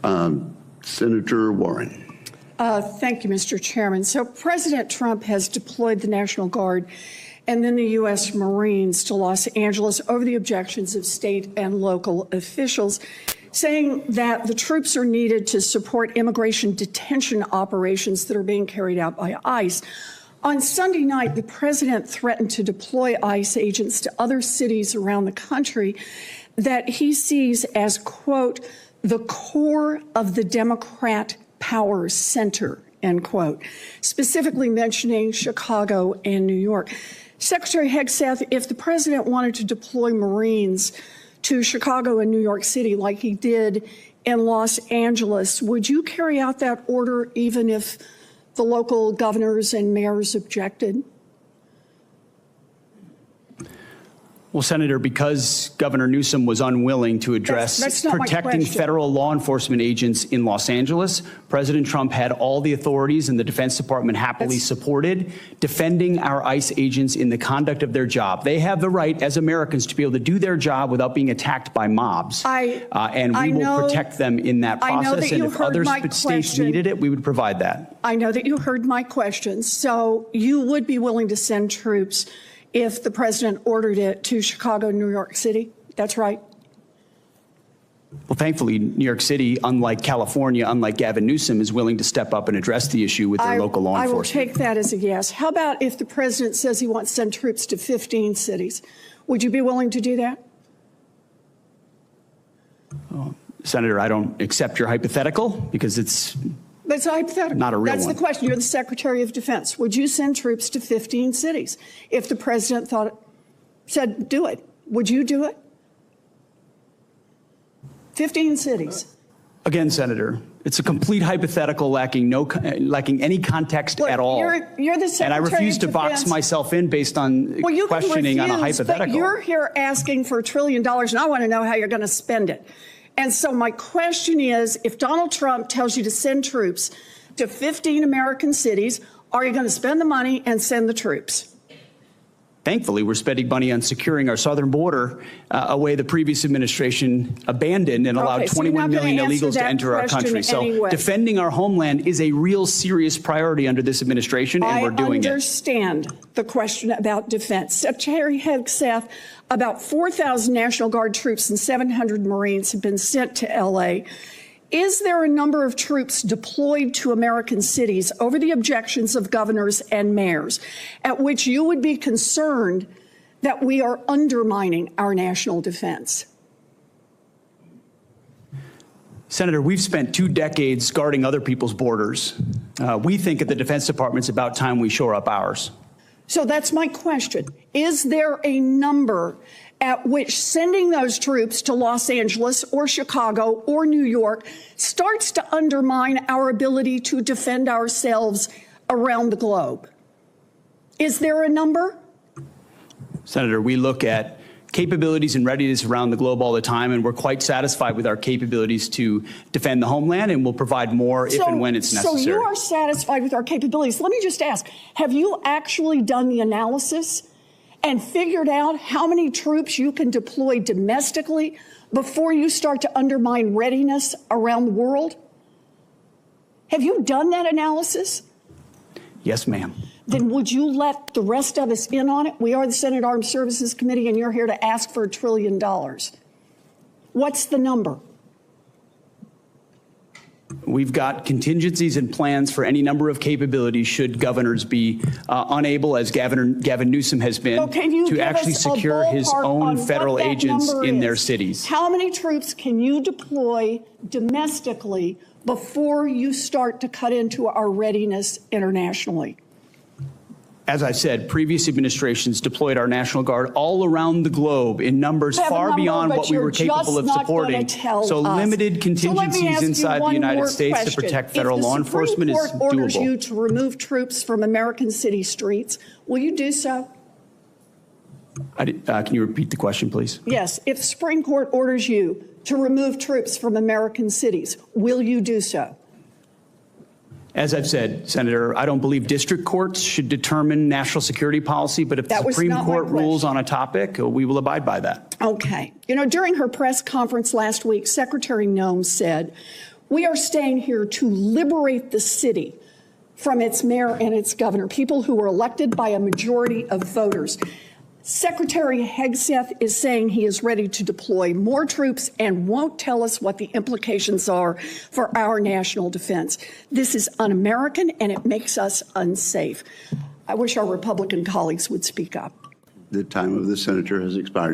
Senator Warren. Thank you, Mr. Chairman. So President Trump has deployed the National Guard and then the U.S. Marines to Los Angeles over the objections of state and local officials, saying that the troops are needed to support immigration detention operations that are being carried out by ICE. On Sunday night, the president threatened to deploy ICE agents to other cities around the country that he sees as, quote, the core of the Democrat power center, end quote, specifically mentioning Chicago and New York. Secretary Hegseth, if the president wanted to deploy Marines to Chicago and New York City like he did in Los Angeles, would you carry out that order even if the local governors and mayors objected? Well, Senator, because Governor Newsom was unwilling to address that's not protecting federal law enforcement agents in Los Angeles, President Trump had all the authorities, and the Defense Department happily supported defending our ICE agents in the conduct of their job. They have the right as Americans to be able to do their job without being attacked by mobs. And we will protect them in that process. And if other states needed it, we would provide that. I know that you heard my question. So you would be willing to send troops if the president ordered it to Chicago, New York City? That's right. Well, thankfully, New York City, unlike California, unlike Gavin Newsom, is willing to step up and address the issue with their local law enforcement. I will take that as a yes. How about if the president says he wants to send troops to 15 cities? Would you be willing to do that? Senator, I don't accept your hypothetical because it's That's hypothetical. Not a real That's one. the question. You're the Secretary of Defense. Would you send troops to 15 cities if the president said do it? Would you do it? 15 cities. Again, Senator, it's a complete hypothetical lacking any context at all. You're the Secretary and I refuse of to Defense. box myself in based on you questioning can refuse, on a hypothetical. But you're here asking for $1 trillion, and I want to know how you're going to spend it. And so my question is, if Donald Trump tells you to send troops to 15 American cities, are you going to spend the money and send the troops? Thankfully, we're spending money on securing our southern border, a way the previous administration abandoned and allowed 21 million illegals to enter our country. So defending our homeland is a real serious priority under this administration, and we're doing it. I understand the question about defense. Secretary Hegseth, about 4,000 National Guard troops and 700 Marines have been sent to L.A. Is there a number of troops deployed to American cities over the objections of governors and mayors at which you would be concerned that we are undermining our national defense? Senator, we've spent 2 decades guarding other people's borders. We think at the Defense Department it's about time we shore up ours. So that's my question. Is there a number at which sending those troops to Los Angeles or Chicago or New York starts to undermine our ability to defend ourselves around the globe? Is there a number? Senator, we look at capabilities and readiness around the globe all the time, and we're quite satisfied with our capabilities to defend the homeland, and we'll provide more if and when it's necessary. So you are satisfied with our capabilities. Let me just ask, have you actually done the analysis and figured out how many troops you can deploy domestically before you start to undermine readiness around the world? Have you done that analysis? Yes, ma'am. Then would you let the rest of us in on it? We are the Senate Armed Services Committee, and you're here to ask for $1 trillion. What's the number? We've got contingencies and plans for any number of capabilities should governors be unable, as Gavin Newsom has been, to actually secure his own federal agents in their cities. How many troops can you deploy domestically before you start to cut into our readiness internationally? As I said, previous administrations deployed our National Guard all around the globe in numbers far beyond what we were capable of supporting. So limited contingencies inside the United States to protect federal law enforcement is doable. If the Supreme Court orders you to remove troops from American city streets, will you do so? Can you repeat the question, please? Yes. If the Supreme Court orders you to remove troops from American cities, will you do so? As I've said, Senator, I don't believe district courts should determine national security policy, but if the Supreme Court rules on a topic, we will abide by that. Okay. You know, during her press conference last week, Secretary Noem said, We are staying here to liberate the city from its mayor and its governor, people who were elected by a majority of voters. Secretary Hegseth is saying he is ready to deploy more troops and won't tell us what the implications are for our national defense. This is un-American, and it makes us unsafe. I wish our Republican colleagues would speak up. The time of the senator has expired.